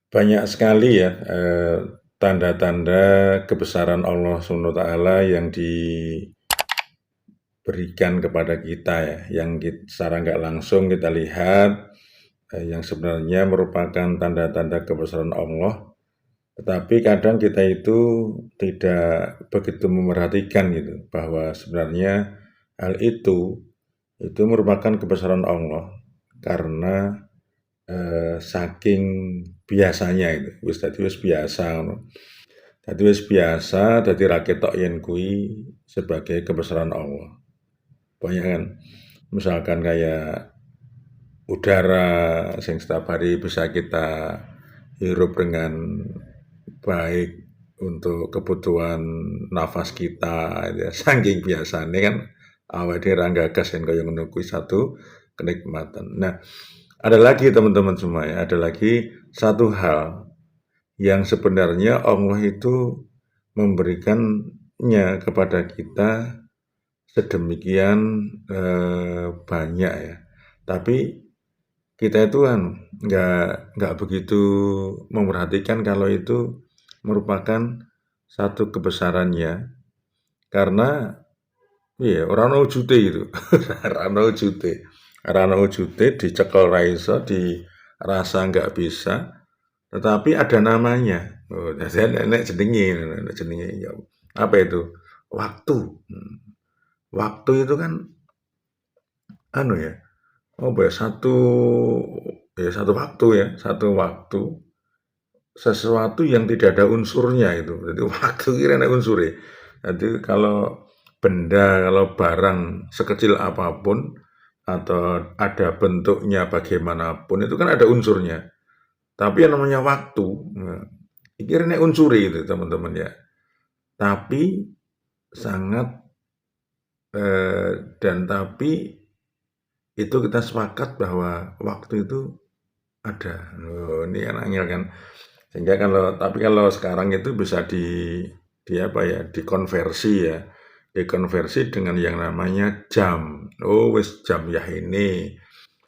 Banyak sekali ya, tanda-tanda kebesaran Allah Subhanahu wa taala yang diberikan kepada kita ya, yang secara nggak langsung kita lihat, yang sebenarnya merupakan tanda-tanda kebesaran Allah, tetapi kadang kita itu tidak begitu memerhatikan gitu, bahwa sebenarnya hal itu merupakan kebesaran Allah karena, saking biasanya itu, wis biasa ngono. Dadi wis biasa, dadi ra ketok yen kuwi sebagai kebesaran Allah. Banyak kan, misalkan kayak udara sing setiap hari bisa kita hirup dengan baik untuk kebutuhan nafas kita ya, saking biasanya kan awake dhewe ra gagas yen kaya ngono kuwi satu kenikmatan. Nah, ada lagi teman-teman semua ya, ada lagi satu hal yang sebenarnya Allah itu memberikannya kepada kita sedemikian banyak ya. Tapi kita itu kan nggak begitu memperhatikan kalau itu merupakan satu kebesarannya karena iya orang ono wujute gitu. Ora ono wujute. Ora ono wujute dicekel ra iso, dirasa nggak bisa, tetapi ada namanya. Oh, jadi nek jenenge ya apa itu? Waktu. Waktu itu kan anu ya, apa ya, satu waktu ya, satu waktu, sesuatu yang tidak ada unsurnya itu. Jadi waktu kira ada unsur ya. Jadi kalau benda, kalau barang sekecil apapun atau ada bentuknya bagaimanapun itu kan ada unsurnya. Tapi yang namanya waktu, nah, kira ini unsuri itu teman-teman ya. Tapi sangat tapi itu kita sepakat bahwa waktu itu ada. Loh, ini kan angel kan. Sehingga kalau sekarang itu bisa di apa ya, dikonversi ya. Dikonversi dengan yang namanya jam. Oh, wis jam ya ini.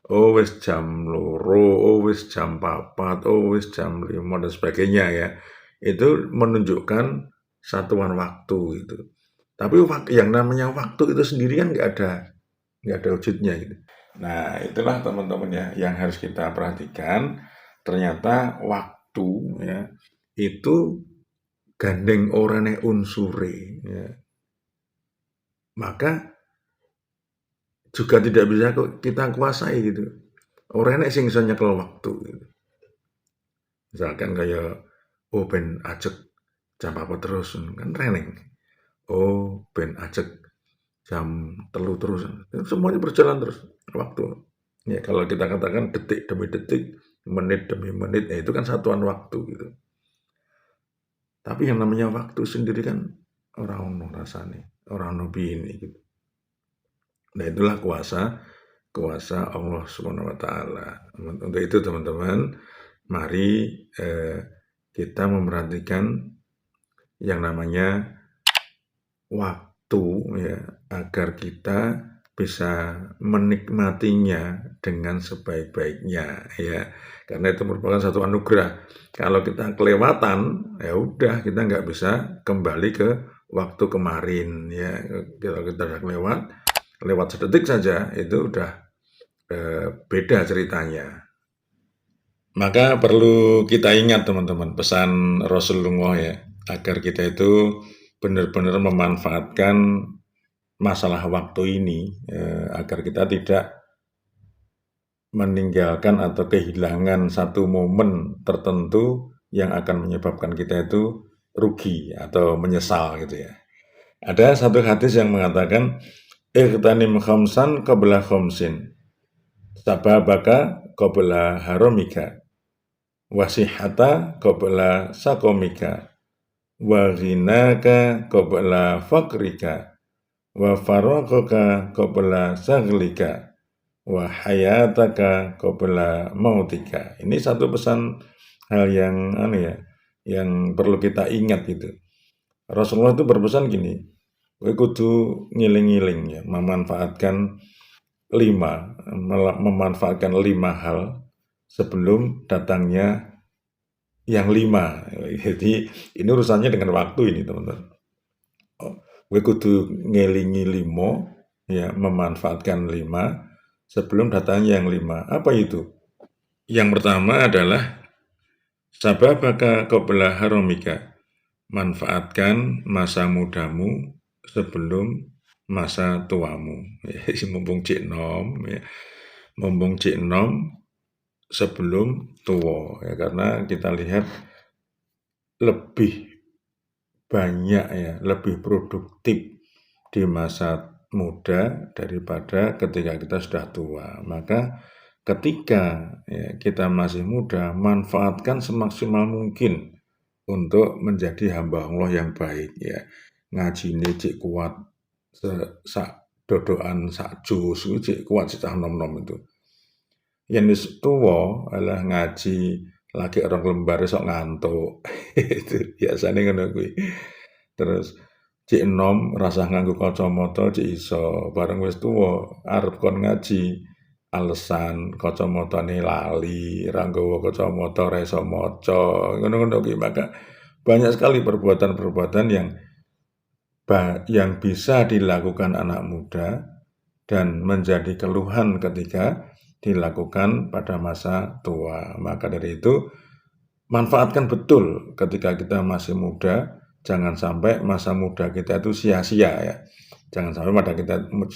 Oh, wis jam loro, oh wis jam papat, oh wis jam 5 dan sebagainya ya. Itu menunjukkan satuan waktu itu. Tapi yang namanya waktu itu sendiri kan nggak ada wujudnya gitu. Nah, itulah teman-teman ya yang harus kita perhatikan. Ternyata waktu ya itu gandeng orane unsure ya. Maka juga tidak bisa kita kuasai gitu. Orane sing iso nyekel waktu gitu. Misalkan kayak oh ben ajek jam apa terus kan reneng. Oh ben ajek jam telu terus. Semuanya berjalan terus waktu. Ya kalau kita katakan detik demi detik, menit demi menit, ya itu kan satuan waktu gitu. Tapi yang namanya waktu sendiri kan orang ono rasane, orang ono bini gitu. Nah itulah kuasa Allah Subhanahu wa taala. Untuk itu teman-teman, mari kita memperhatikan yang namanya waktu ya agar kita bisa menikmatinya dengan sebaik-baiknya ya karena itu merupakan satu anugerah. Kalau kita kelewatan ya udah kita nggak bisa kembali ke waktu kemarin ya. Kalau kita udah lewat sedetik saja itu udah beda ceritanya. Maka perlu kita ingat teman-teman pesan Rasulullah ya agar kita itu benar-benar memanfaatkan masalah waktu ini agar kita tidak meninggalkan atau kehilangan satu momen tertentu yang akan menyebabkan kita itu rugi atau menyesal gitu ya. Ada satu hadis yang mengatakan ightanim khamsan qabla khamsin sababaka qabla haramika wasihata qabla sakomika wa ghinaka qabla faqrika wa faraqaka qabla saglika wa hayataka qabla mautika. Ini satu pesan hal yang yang perlu kita ingat gitu. Rasulullah itu berpesan gini, kowe kudu ngiling-ngiling ya, memanfaatkan lima hal sebelum datangnya yang 5. Jadi ini urusannya dengan waktu ini, teman-teman. Kowe kudu ngelingi 5, ya, memanfaatkan 5 sebelum datangnya yang 5. Apa itu? Yang pertama adalah sababaka qabla haramika. Manfaatkan masa mudamu sebelum masa tuamu. Ya, mumpung cik nom, ya. Mumpung cik nom sebelum tua, ya, karena kita lihat lebih banyak, ya, lebih produktif di masa muda daripada ketika kita sudah tua. Maka ketika, ya, kita masih muda, manfaatkan semaksimal mungkin untuk menjadi hamba Allah yang baik, ya. Ngajine cik kuat sak dodokan sak jus cik kuat cik nom-nom itu. Yen wis tuwa alah ngaji lagi orang lembar sok ngantuk. Itu biasane ngono kuwi. Terus cik enom rasa nganggo kacamata cik iso, bareng wis tuwa arep kon ngaji alasan kacamatane lali, ra nggawa kacamata ora iso maca, ngono-ngono kuwi. Maka banyak sekali perbuatan-perbuatan yang bisa dilakukan anak muda dan menjadi keluhan ketika dilakukan pada masa tua. Maka dari itu, manfaatkan betul ketika kita masih muda, jangan sampai masa muda kita itu sia-sia, ya. Jangan sampai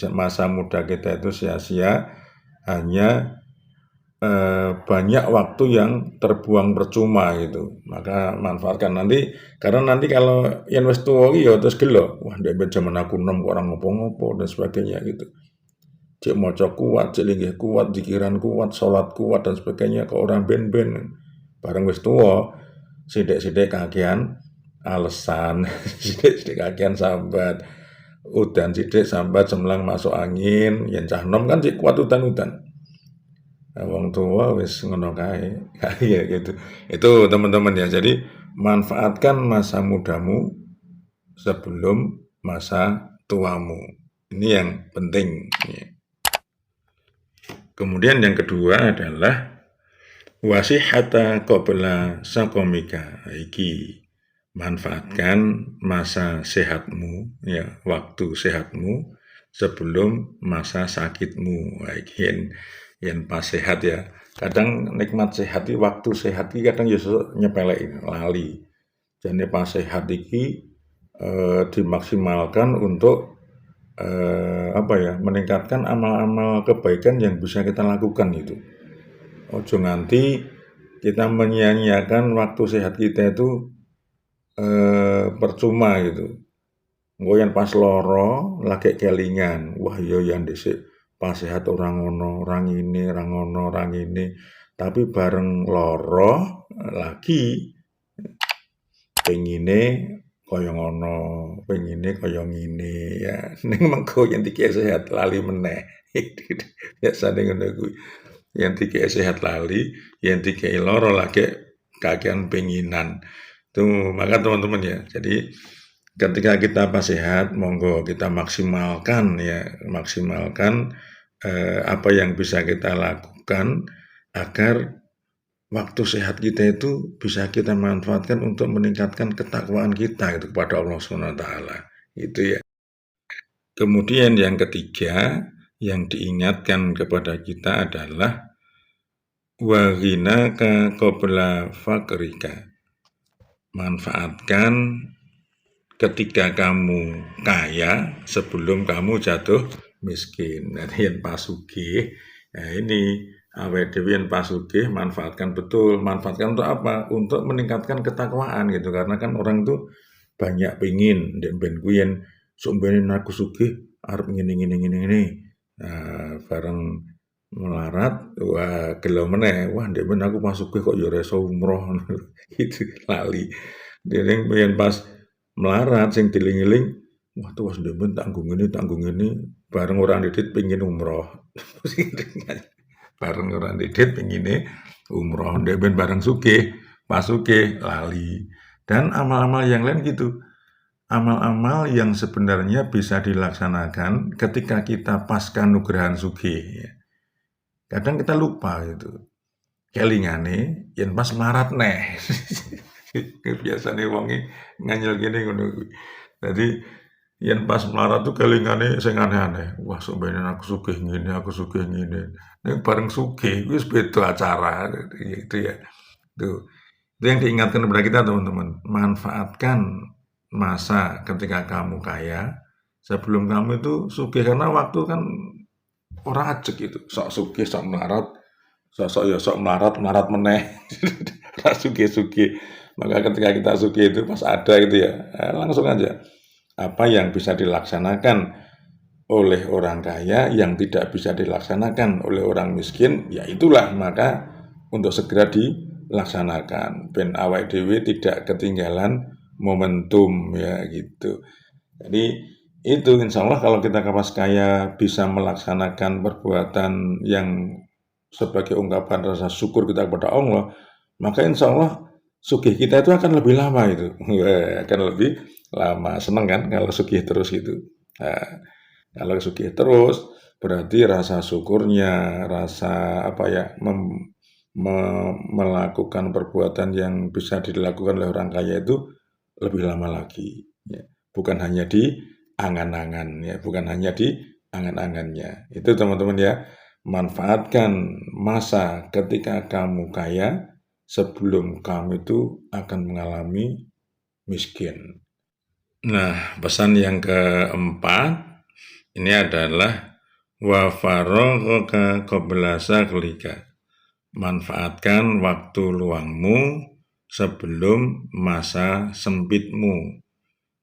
masa muda kita itu sia-sia, hanya banyak waktu yang terbuang percuma gitu. Maka manfaatkan nanti, karena nanti kalau yang wis tuwa ya terus gelo, wah ndek zaman aku nom kok ora ngopo-ngopo dan sebagainya gitu. Cek maca kuat, cek linggih kuat, zikiran kuat, sholat kuat dan sebagainya, ke orang ben-ben. Bareng wis tuwa, sithik-sithik kakean alasan, sithik-sithik kakean sambat. Udan sithik sambat semlang masuk angin, yen cah nom kan cek kuat udan-udan. Wong tua wis ngono kae. Ya gitu. Itu teman-teman, ya. Jadi manfaatkan masa mudamu sebelum masa tuamu. Ini yang penting. Kemudian yang kedua adalah wasihata qabla saqamika. Iki manfaatkan masa sehatmu, ya, waktu sehatmu sebelum masa sakitmu. Iki yang pas sehat, ya. Kadang nikmat sehat iki, waktu sehat iki kadang ya nyepelek lali. Jadi pas sehat iki dimaksimalkan untuk meningkatkan amal-amal kebaikan yang bisa kita lakukan itu. Ojo nganti kita menyia-nyiakan waktu sehat kita itu percuma gitu. Engko yen pas loro lagi kelingan, wah ya yang dhisik pas sehat orang ngono, orang ini, orang ngono, orang ini. Tapi bareng loro lagi pengine kaya ngono, pengine kaya ngene, ya. Ning mengko yen dikek sehat lali meneh. Biasane ngono kuwi. Yen dikek sehat lali, yen dikek loro lagi kakean penginan. Tuh, maka teman-teman, ya. Jadi ketika kita pas sehat, monggo kita maksimalkan, ya, apa yang bisa kita lakukan agar waktu sehat kita itu bisa kita manfaatkan untuk meningkatkan ketakwaan kita gitu kepada Allah SWT. Itu, ya. Kemudian yang ketiga yang diingatkan kepada kita adalah wa ghinaka qabla faqrika. Manfaatkan ketika kamu kaya sebelum kamu jatuh miskin. Nah, yang pas sugih, nah ini awake dhewe yen pas sugih manfaatkan betul. Manfaatkan untuk apa? Untuk meningkatkan ketakwaan gitu. Karena kan orang tuh banyak pengin ndek ben kuwi yen sok ben aku sugih arep ngene. Nah, bareng melarat, wah gelo meneh. Wah ndek ben aku pas sugih kok ya ora iso umroh. Itu lali. Dereng yen pas melarat sing dieling-eling, wah tuwas ndek tak nggo ngene, bareng orang didit pengin umroh. Bareng orang didit pengine umroh, ndek ben bareng sugih, pas sugih lali. Dan amal-amal yang lain gitu. Amal-amal yang sebenarnya bisa dilaksanakan ketika kita pasca nugrahan sugih, ya. Kadang kita lupa gitu. Kelingane yen pas melarat neh. Biasane wonge nganyel kene ngono kuwi. Dadi yen pas melarat tuh kelingane sing aneh-aneh. Wah, sumpene aku sugih ngene. Nek bareng sugih wis beda acara gitu ya. Tuh. Itu yang diingatkan kepada kita teman-teman. Manfaatkan masa ketika kamu kaya sebelum kamu itu sugih karena waktu kan ora ajeg gitu. Sok sugih, sok melarat, sok-sok ya sok melarat meneh. Ora sugih-sugih. Maka ketika kita sugih itu pas ada gitu ya, langsung aja apa yang bisa dilaksanakan oleh orang kaya yang tidak bisa dilaksanakan oleh orang miskin, ya itulah maka untuk segera dilaksanakan. Ben awake dhewe tidak ketinggalan momentum ya gitu. Jadi itu insya Allah kalau kita kapas kaya bisa melaksanakan perbuatan yang sebagai ungkapan rasa syukur kita kepada Allah, maka insya Allah sugih kita itu akan lebih lama itu. Akan lebih lama. Seneng kan kalau sugih terus gitu. Nah, kalau sugih terus berarti rasa syukurnya, rasa apa ya, melakukan perbuatan yang bisa dilakukan oleh orang kaya itu lebih lama lagi. Ya. Bukan hanya di angan-angan ya, bukan hanya di angan-angannya. Itu teman-teman ya, manfaatkan masa ketika kamu kaya sebelum kamu itu akan mengalami miskin. Nah, pesan yang keempat ini adalah wa faragha qabla saghlika. Manfaatkan waktu luangmu sebelum masa sempitmu.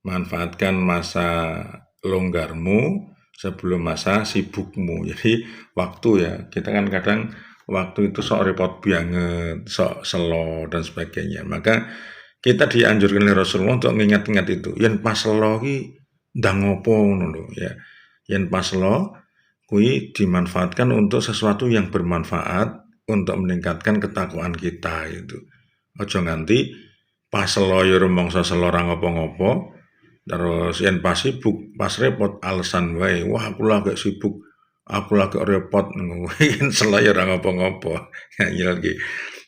Manfaatkan masa longgarmu sebelum masa sibukmu. Jadi waktu ya, kita kan kadang waktu itu sok repot banget, sok selo dan sebagainya. Maka kita dianjurkan oleh Rasulullah untuk mengingat-ingat itu. Yen pas selo ki ndang opo ngono ya. Yen pas selo kuwi dimanfaatkan untuk sesuatu yang bermanfaat untuk meningkatkan ketakwaan kita itu. Ojo nganti pas selo ya rumangsa selo ora ngopo-ngopo, terus yen pas sibuk, pas repot alasan wae. Wah, aku lagi sibuk, aku lagi repot ngono. Yen selo ya ora ngopo-ngopo. Ngayal ki.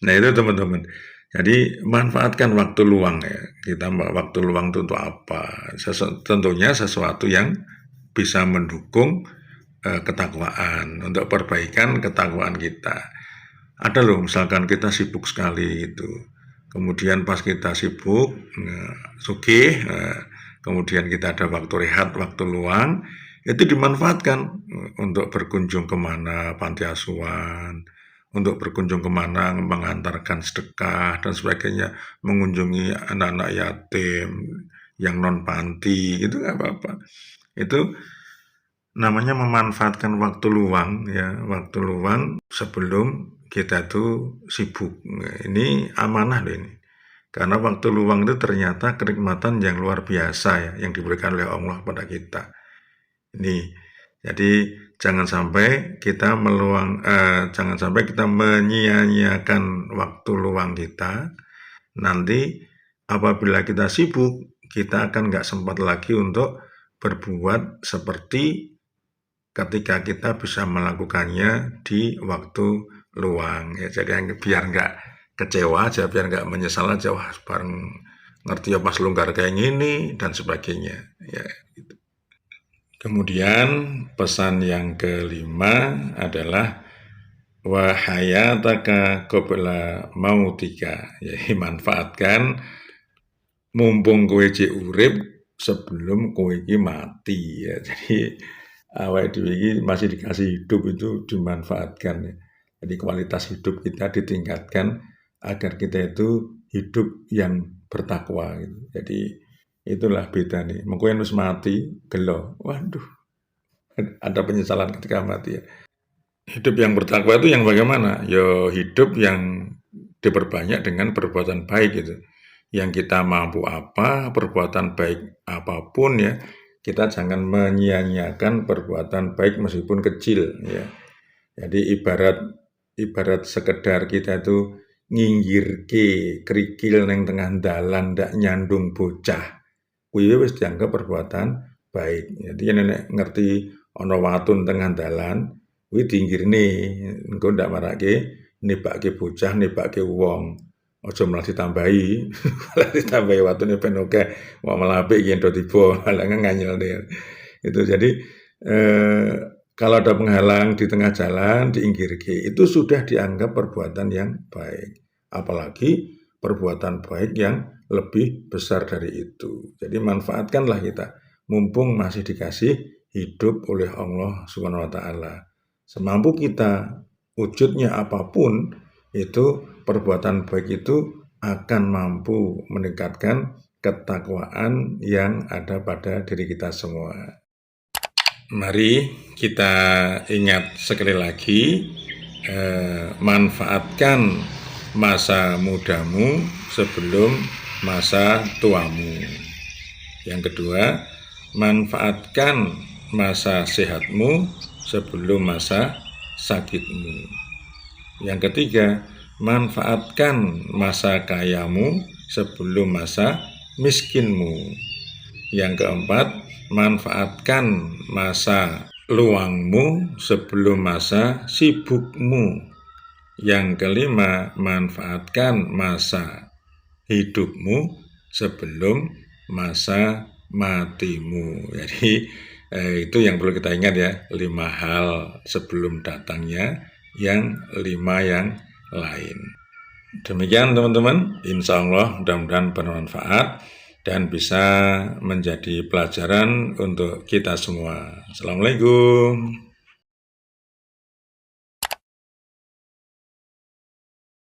Nah, itu teman-teman. Jadi manfaatkan waktu luang ya. Kita waktu luang itu untuk apa? Tentunya sesuatu yang bisa mendukung ketakwaan, untuk perbaikan ketakwaan kita. Ada loh misalkan kita sibuk sekali itu. Kemudian pas kita sibuk, sugih, kemudian kita ada waktu rehat, waktu luang, itu dimanfaatkan untuk berkunjung kemana panti asuhan, untuk berkunjung kemana mengantarkan sedekah dan sebagainya, mengunjungi anak-anak yatim yang non panti, itu nggak apa-apa. Itu namanya memanfaatkan waktu luang ya, waktu luang sebelum kita tuh sibuk. Ini amanah deh ini. Karena waktu luang itu ternyata kenikmatan yang luar biasa ya, yang diberikan oleh Allah kepada kita. Ini, jadi jangan sampai kita jangan sampai kita menyia-nyiakan waktu luang kita. Nanti apabila kita sibuk, kita akan nggak sempat lagi untuk berbuat seperti ketika kita bisa melakukannya di waktu luang ya. Jadi biar nggak kecewa aja, biar nggak menyesal aja, wah bareng ngerti ya pas longgar kayak gini dan sebagainya ya gitu. Kemudian pesan yang kelima adalah wa hayataka qabla mautika. Jadi manfaatkan mumpung kowe cek urip sebelum kowe iki mati ya. Jadi awake dhewe iki masih dikasih hidup itu dimanfaatkan ya. Jadi kualitas hidup kita ditingkatkan agar kita itu hidup yang bertakwa gitu. Jadi itulah beda nih. Mengko yen wis mati gelo. Waduh, ada penyesalan ketika mati ya. Hidup yang bertakwa itu yang bagaimana? Ya hidup yang diperbanyak dengan perbuatan baik gitu. Yang kita mampu apa, perbuatan baik apapun ya, kita jangan menyia-nyiakan perbuatan baik meskipun kecil ya. Jadi ibarat sekedar kita itu nginggirke kerikil neng tengah dalan ndak nyandung bocah. Kuwi wis dianggap perbuatan baik. Jadi nenek ngerti ana watun tengah dalan, kuwi diinggirne engko ndak marake nibake bocah, nibake wong. Aja malah ditambahi, malah ditambahi wattune ben akeh, malah apik yen do tiba, malah nganyel deh. Itu jadi kalau ada penghalang di tengah jalan diinggirke, itu sudah dianggap perbuatan yang baik. Apalagi perbuatan baik yang lebih besar dari itu. Jadi manfaatkanlah kita, mumpung masih dikasih hidup oleh Allah Subhanahu wa taala. Semampu kita, wujudnya apapun, itu perbuatan baik itu akan mampu meningkatkan ketakwaan yang ada pada diri kita semua. Mari kita ingat sekali lagi, manfaatkan masa mudamu sebelum masa tuamu. Yang kedua, manfaatkan masa sehatmu sebelum masa sakitmu. Yang ketiga, manfaatkan masa kayamu sebelum masa miskinmu. Yang keempat, manfaatkan masa luangmu sebelum masa sibukmu. Yang kelima, manfaatkan masa hidupmu sebelum masa matimu. Jadi itu yang perlu kita ingat ya, 5 hal sebelum datangnya yang 5 yang lain. Demikian teman-teman, insya Allah mudah-mudahan bermanfaat dan bisa menjadi pelajaran untuk kita semua. Assalamualaikum.